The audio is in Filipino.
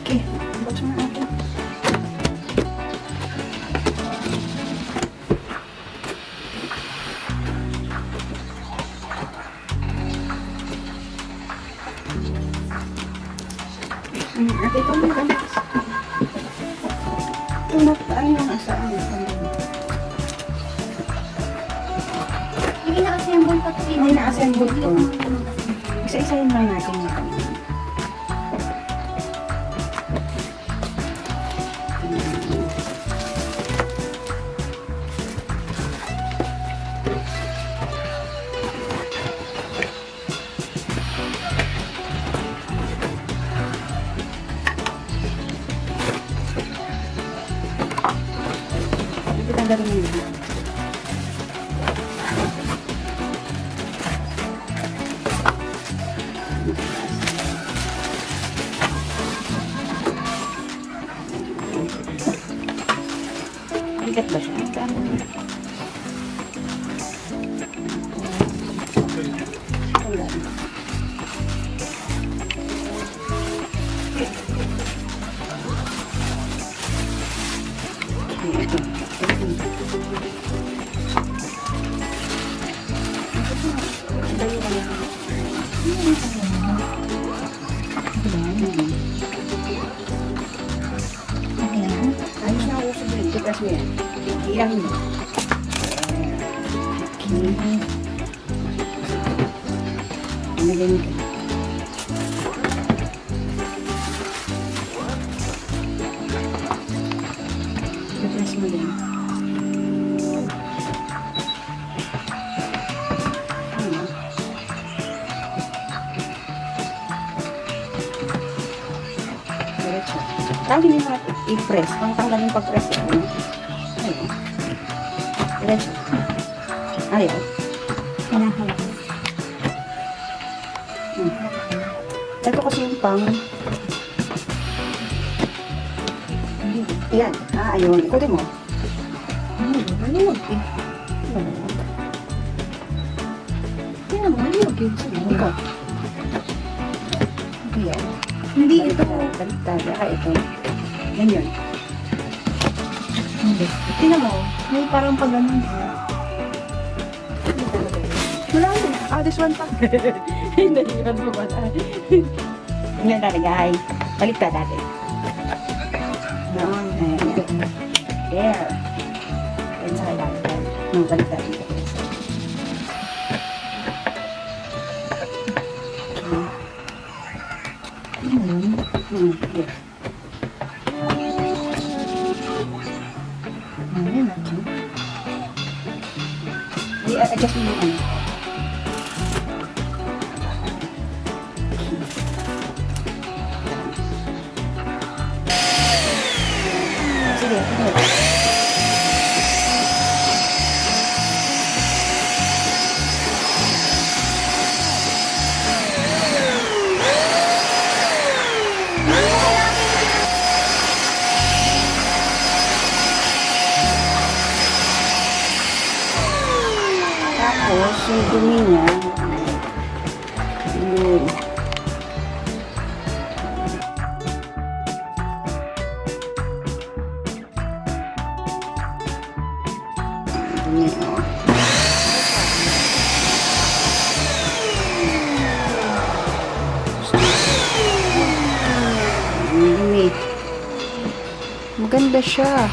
Okay, buksan na natin. Ate, ito mo ka. Ito na, ano yung asaan? Hindi na-assemble pa. Hindi na-assemble ko. Isa-isahin lang natin yan. Tanggalin mo yun. Bigat ba siya? Ayos na ako sa bread. Tipas mo yan. Iilahin mo. Okay. Nalagay mo ka. Tipas mo din. Tanggalin mo natin. I-press. Kung tanggalin pag-press yan. Ayun. Diretso. Ayaw. Hinahalak. Ito kasi yung pang. Yan. Ayun. Ikutin mo. Malimog eh. Tingnan mo, malimog yun. Ikaw. Ayan. Hindi ito. Baliktad. Ito. Yan yun. Hindi. Tingnan mo, may parang pag ganun. Wala ko. This one pa. Hindi yun mo wala. Hindi nalagay. Baliktad natin. Ayan. There. Ayan sa kailangan. Baliktad dito. Here. Ayan na. I-adjust mo yung ano. Sige, sige. Tapos, yung dumi niya, yun. Dumi, oh. Dumi. Maganda siya.